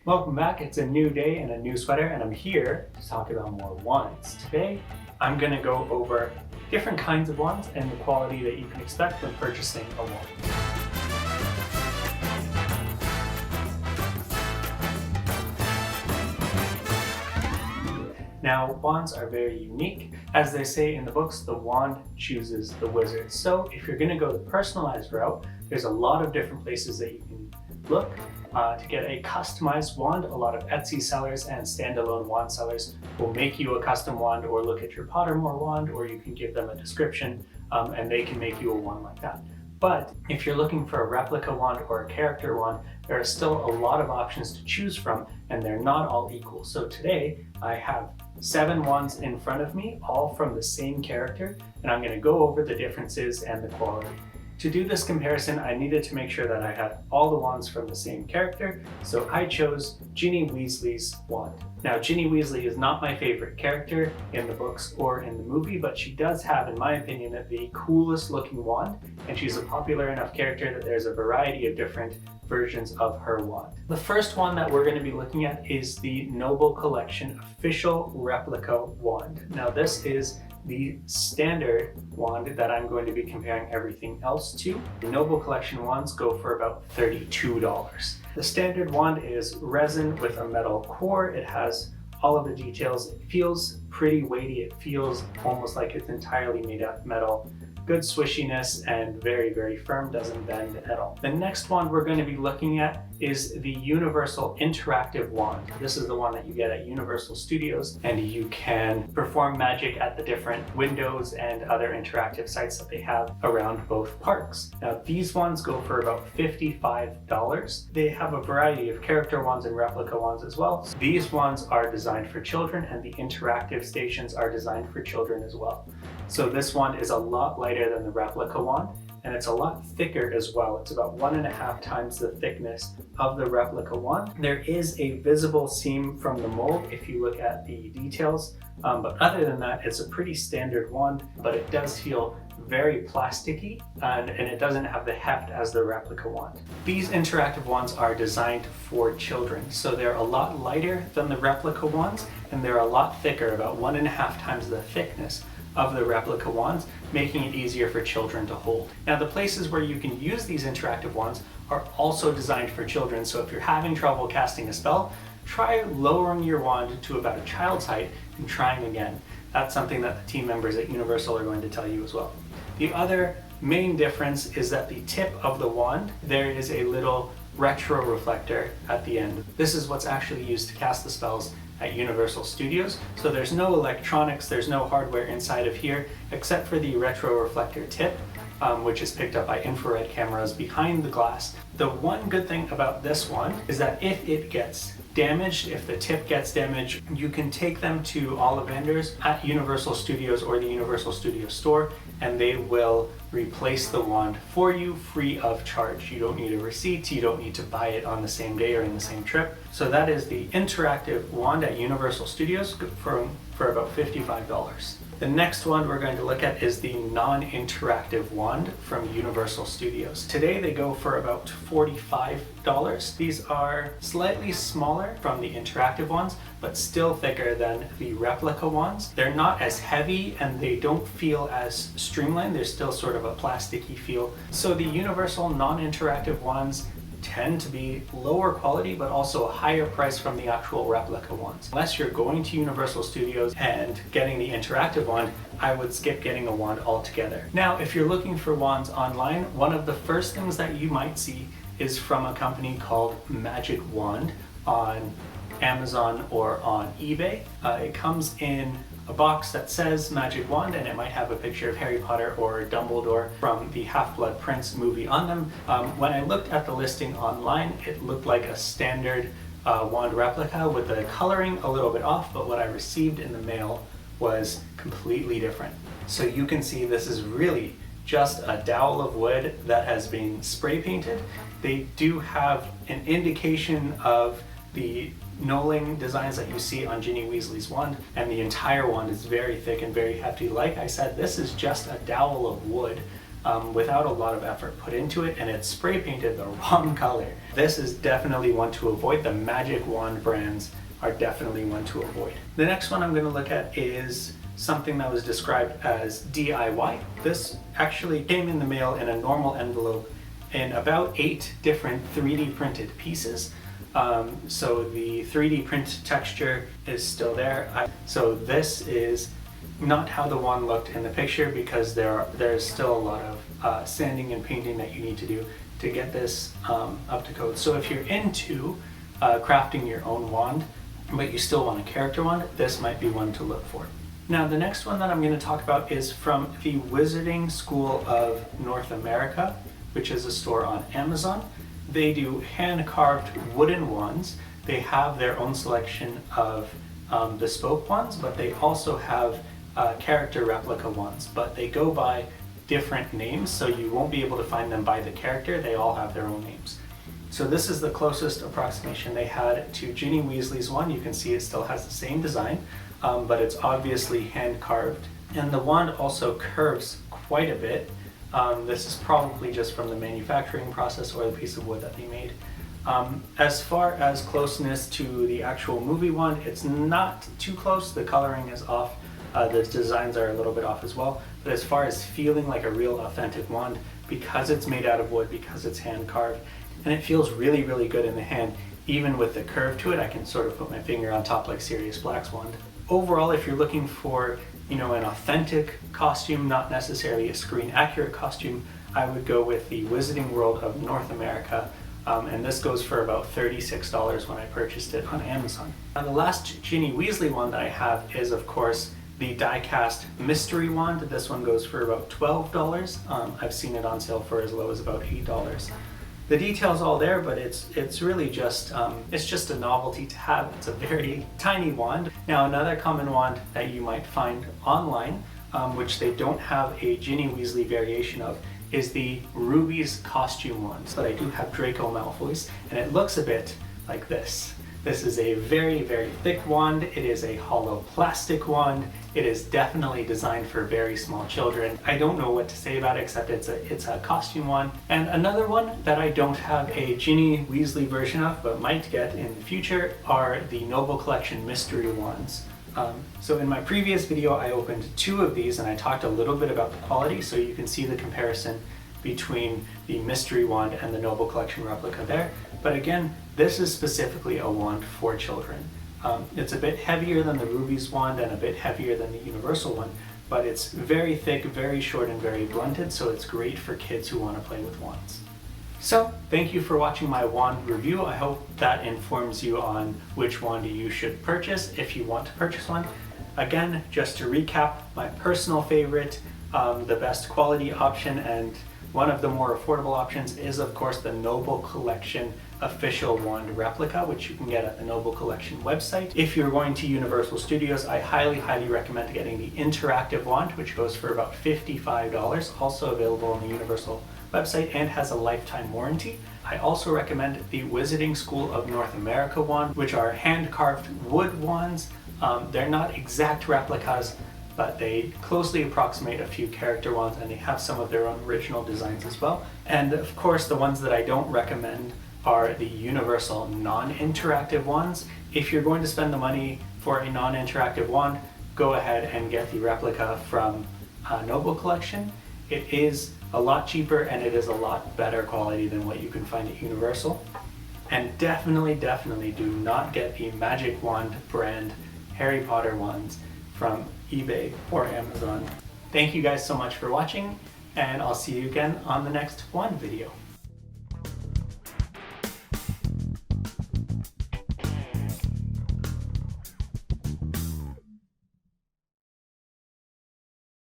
Welcome back. It's a new day and a new sweater, and I'm here to talk about more wands. Today, I'm going to go over different kinds of wands and the quality that you can expect when purchasing a wand. Now, wands are very unique. As they say in the books, the wand chooses the wizard. So if you're going to go the personalized route, there's a lot of different places that you can look to get a customized wand. A lot of Etsy sellers and standalone wand sellers will make you a custom wand, or look at your Pottermore wand, or you can give them a description and they can make you a wand like that. But if you're looking for a replica wand or a character wand, there are still a lot of options to choose from, and they're not all equal. So today I have 7 wands in front of me, all from the same character, and I'm going to go over the differences and the quality. To do this comparison, I needed to make sure that I had all the wands from the same character, so I chose Ginny Weasley's wand. Now, Ginny Weasley is not my favorite character in the books or in the movie, but she does have, in my opinion, the coolest looking wand, and she's a popular enough character that there's a variety of different versions of her wand. The first one that we're going to be looking at is the Noble Collection Official Replica Wand. Now, this is the standard wand that I'm going to be comparing everything else to. The Noble Collection wands go for about $32. The standard wand is resin with a metal core. It has all of the details. It feels pretty weighty. It feels almost like it's entirely made out of metal. Good swishiness and very, very firm, doesn't bend at all. The next wand we're going to be looking at is the Universal Interactive Wand. This is the one that you get at Universal Studios, and you can perform magic at the different windows and other interactive sites that they have around both parks. Now, these wands go for about $55. They have a variety of character wands and replica wands as well. So these wands are designed for children, and the interactive stations are designed for children as well. So this wand is a lot lighter than the replica wand, and it's a lot thicker as well. It's about 1.5 times the thickness of the replica wand. There is a visible seam from the mold if you look at the details, but other than that, it's a pretty standard wand, but it does feel very plasticky, and it doesn't have the heft as the replica wand. These interactive wands are designed for children, so they're a lot lighter than the replica wands, and they're a lot thicker, about 1.5 times the thickness of the replica wands, making it easier for children to hold. Now, the places where you can use these interactive wands are also designed for children, so if you're having trouble casting a spell, try lowering your wand to about a child's height and trying again. That's something that the team members at Universal are going to tell you as well. The other main difference is that the tip of the wand, there is a little retro reflector at the end. This is what's actually used to cast the spells at Universal Studios. So there's no electronics, there's no hardware inside of here, except for the retro reflector tip, which is picked up by infrared cameras behind the glass. The one good thing about this one is that if it gets damaged, if the tip gets damaged, you can take them to Ollivanders at Universal Studios or the Universal Studios store, and they will replace the wand for you free of charge. You don't need a receipt, you don't need to buy it on the same day or in the same trip. So that is the interactive wand at Universal Studios for about $55. The next one we're going to look at is the non-interactive wand from Universal Studios. Today they go for about $45. These are slightly smaller from the interactive ones, but still thicker than the replica wands. They're not as heavy and they don't feel as streamlined. There's still sort of a plasticky feel. So the Universal non-interactive wands tend to be lower quality, but also a higher price from the actual replica ones. Unless you're going to Universal Studios and getting the interactive wand, I would skip getting a wand altogether. Now, if you're looking for wands online, one of the first things that you might see is from a company called Magic Wand on Amazon or on eBay. It comes in a box that says Magic Wand, and it might have a picture of Harry Potter or Dumbledore from the Half-Blood Prince movie on them. When I looked at the listing online, it looked like a standard wand replica with the coloring a little bit off, but what I received in the mail was completely different. So you can see this is really just a dowel of wood that has been spray painted. They do have an indication of the knolling designs that you see on Ginny Weasley's wand, and the entire wand is very thick and very hefty. Like I said, this is just a dowel of wood without a lot of effort put into it, and it's spray painted the wrong color. this is definitely one to avoid. The magic wand brands are definitely one to avoid. The next one I'm going to look at is something that was described as DIY. This actually came in the mail in a normal envelope in about 8 different 3D printed pieces. So the 3D print texture is still there. So this is not how the wand looked in the picture, because there's still a lot of sanding and painting that you need to do to get this up to code. So if you're into crafting your own wand, but you still want a character wand, this might be one to look for. Now the next one that I'm going to talk about is from the Wizarding School of North America, which is a store on Amazon. They do hand-carved wooden wands. They have their own selection of bespoke wands, but they also have character replica wands, but they go by different names, so you won't be able to find them by the character. They all have their own names. So this is the closest approximation they had to Ginny Weasley's wand. You can see it still has the same design, but it's obviously hand carved. And the wand also curves quite a bit. This is probably just from the manufacturing process or the piece of wood that they made. As far as closeness to the actual movie wand, it's not too close. The coloring is off. The designs are a little bit off as well. But as far as feeling like a real authentic wand, because it's made out of wood, because it's hand carved, and it feels really, really good in the hand, even with the curve to it, I can sort of put my finger on top like Sirius Black's wand. Overall, if you're looking for, an authentic costume, not necessarily a screen accurate costume, I would go with the Wizarding World of North America, and this goes for about $36 when I purchased it on Amazon. Now the last Ginny Weasley wand that I have is, of course, the die-cast mystery wand. This one goes for about $12. I've seen it on sale for as low as about $8. The detail's all there, but it's really just a novelty to have. It's a very tiny wand. Now another common wand that you might find online, which they don't have a Ginny Weasley variation of, is the Ruby's costume wand. But I do have Draco Malfoy's, and it looks a bit like this. This is a very, very thick wand. It is a hollow plastic wand. It is definitely designed for very small children. I don't know what to say about it except it's a costume wand. And another one that I don't have a Ginny Weasley version of but might get in the future are the Noble Collection mystery wands. So in my previous video I opened 2 of these and I talked a little bit about the quality, so you can see the comparison between the mystery wand and the Noble Collection replica there. But again, this is specifically a wand for children. It's a bit heavier than the Ruby's wand and a bit heavier than the Universal one, but it's very thick, very short, and very blunted, so it's great for kids who want to play with wands. So, thank you for watching my wand review. I hope that informs you on which wand you should purchase if you want to purchase one. Again, just to recap, my personal favorite, the best quality option and one of the more affordable options is, of course, the Noble Collection official wand replica, which you can get at the Noble Collection website. If you're going to Universal Studios, I highly, highly recommend getting the interactive wand, which goes for about $55, also available on the Universal website and has a lifetime warranty. I also recommend the Wizarding School of North America wand, which are hand-carved wood wands. They're not exact replicas, but they closely approximate a few character wands, and they have some of their own original designs as well. And of course, the ones that I don't recommend are the Universal non-interactive wands. If you're going to spend the money for a non-interactive wand, go ahead and get the replica from Noble Collection. It is a lot cheaper and it is a lot better quality than what you can find at Universal. And definitely, definitely do not get the Magic Wand brand Harry Potter wands from eBay or Amazon. Thank you guys so much for watching, and I'll see you again on the next wand video.